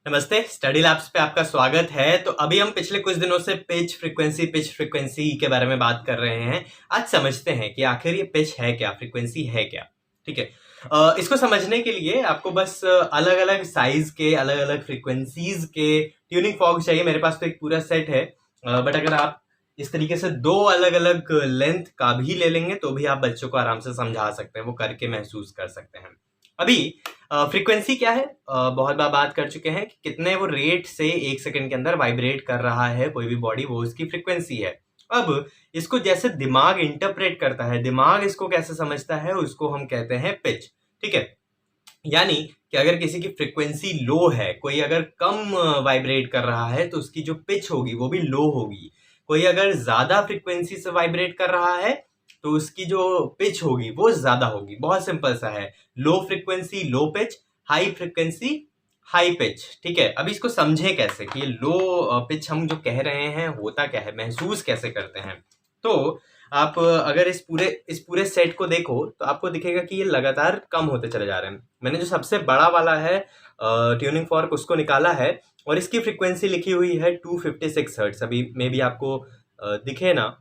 नमस्ते, study labs पे आपका स्वागत है। तो अभी हम पिछले कुछ दिनों से पिच फ्रीक्वेंसी के बारे में बात कर रहे हैं। आज समझते हैं कि आखिर ये पिच है क्या, फ्रीक्वेंसी है क्या। ठीक है। इसको समझने के लिए आपको बस अलग अलग साइज के, अलग अलग फ्रीक्वेंसीज के ट्यूनिंग फॉर्क चाहिए। मेरे पास तो एक पूरा सेट है, बट अगर आप इस तरीके से दो अलग अलग लेंथ का भी ले लेंगे तो भी आप बच्चों को आराम से समझा सकते हैं, वो करके महसूस कर सकते हैं। अभी फ्रीक्वेंसी क्या है, बहुत बार बात कर चुके हैं कि कितने वो रेट से एक सेकंड के अंदर वाइब्रेट कर रहा है कोई भी बॉडी, वो उसकी फ्रीक्वेंसी है। अब इसको जैसे दिमाग इंटरप्रेट करता है, दिमाग इसको कैसे समझता है, उसको हम कहते हैं पिच। ठीक है। यानी कि अगर किसी की फ्रीक्वेंसी लो है, कोई अगर कम वाइब्रेट कर रहा है तो उसकी जो पिच होगी वो भी लो होगी। कोई अगर ज्यादा फ्रीक्वेंसी से वाइब्रेट कर रहा है तो उसकी जो पिच होगी वो ज्यादा होगी। बहुत सिंपल सा है, low frequency low pitch, high frequency high pitch. ठीक है। अब इसको समझे कैसे कि ये लो पिच हम जो कह रहे हैं होता क्या है, महसूस कैसे करते हैं। तो आप अगर इस पूरे सेट को देखो तो आपको दिखेगा कि ये लगातार कम होते चले जा रहे हैं। मैंने जो सबसे बड़ा वाला है ट्यूनिंग फॉर्क उसको निकाला है और इसकी फ्रीक्वेंसी लिखी हुई है 256 हर्ट्स। अभी मे बी आपको दिखे ना,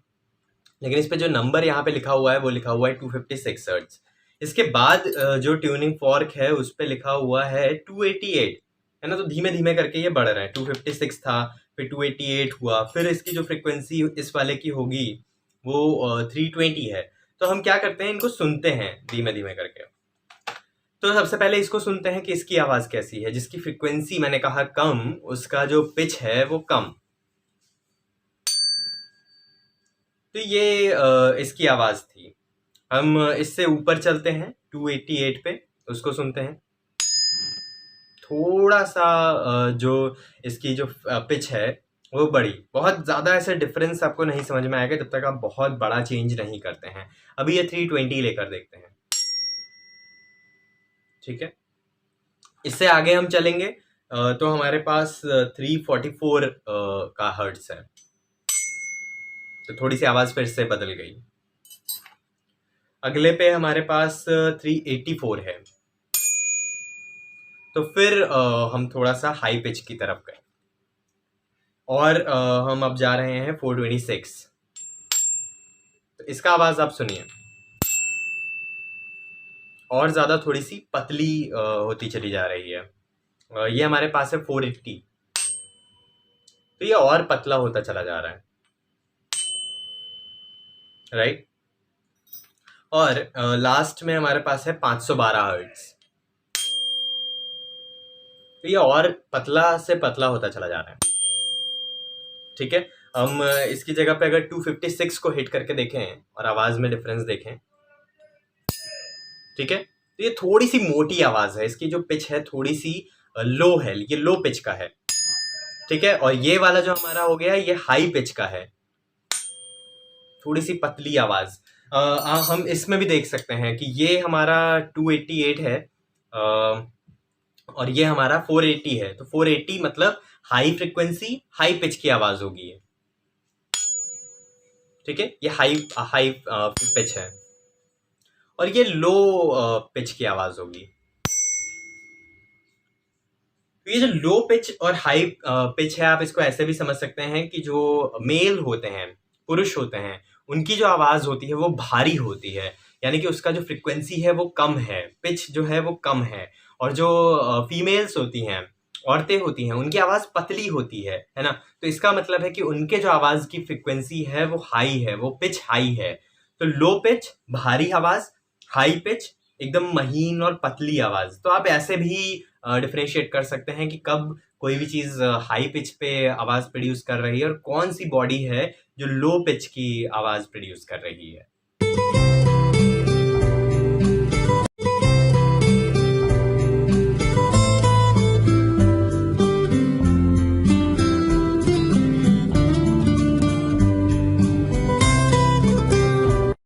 लेकिन इस पे जो नंबर यहाँ पे लिखा हुआ है वो लिखा हुआ है 256 हर्ट्ज। इसके बाद जो ट्यूनिंग फॉर्क है उस पे लिखा हुआ है 288, है ना। तो धीमे धीमे करके ये बढ़ रहा है। 256 था, फिर 288 हुआ, फिर इसकी जो फ्रीक्वेंसी इस वाले की होगी वो 320 है। तो हम क्या करते हैं, इनको सुनते हैं धीमे धीमे करके। तो सबसे पहले इसको सुनते हैं कि इसकी आवाज कैसी है। जिसकी फ्रीक्वेंसी मैंने कहा कम, उसका जो पिच है वो कम। तो ये इसकी आवाज थी। हम इससे ऊपर चलते हैं 288 पे, उसको सुनते हैं। थोड़ा सा जो इसकी जो पिच है वो बड़ी, बहुत ज्यादा ऐसे डिफरेंस आपको नहीं समझ में आएगा जब तक आप बहुत बड़ा चेंज नहीं करते हैं। अभी ये 320 लेकर देखते हैं। ठीक है। इससे आगे हम चलेंगे तो हमारे पास 344 का हर्ट्ज है। तो थोड़ी सी आवाज फिर से बदल गई। अगले पे हमारे पास 384 है। तो फिर हम थोड़ा सा हाई पिच की तरफ गए और हम अब जा रहे हैं 426। तो इसका आवाज आप सुनिए, और ज्यादा थोड़ी सी पतली होती चली जा रही है। ये हमारे पास है 480। तो ये और पतला होता चला जा रहा है, राइट। और लास्ट में हमारे पास है 512 हर्ट्ज। तो ये और पतला से पतला होता चला जा रहा है। ठीक है। हम इसकी जगह पे अगर 256 को हिट करके देखें और आवाज में डिफरेंस देखें, ठीक है, तो ये थोड़ी सी मोटी आवाज है। इसकी जो पिच है थोड़ी सी लो है, ये लो पिच का है। ठीक है। और ये वाला जो हमारा हो गया ये हाई पिच का है, थोड़ी सी पतली आवाज। हम इसमें भी देख सकते हैं कि ये हमारा 288 है और ये हमारा 480 है। तो 480 मतलब हाई फ्रिक्वेंसी हाई पिच की आवाज होगी ये। ठीक है। ये हाई हाई पिच है और ये लो पिच की आवाज होगी। तो ये जो लो पिच और हाई पिच है, आप इसको ऐसे भी समझ सकते हैं कि जो मेल होते हैं, पुरुष होते हैं, उनकी जो आवाज होती है वो भारी होती है। यानी कि उसका जो फ्रिक्वेंसी है वो कम है, पिच जो है वो कम है। और जो फीमेल्स होती हैं, औरतें होती हैं, उनकी आवाज पतली होती है ना। तो इसका मतलब है कि उनके जो आवाज की फ्रिक्वेंसी है वो हाई है, वो पिच हाई है। तो लो पिच भारी आवाज, हाई पिच एकदम महीन और पतली आवाज। तो आप ऐसे भी डिफरेंशिएट कर सकते हैं कि कब कोई भी चीज हाई पिच पे आवाज प्रोड्यूस कर रही है और कौन सी बॉडी है जो लो पिच की आवाज प्रोड्यूस कर रही है।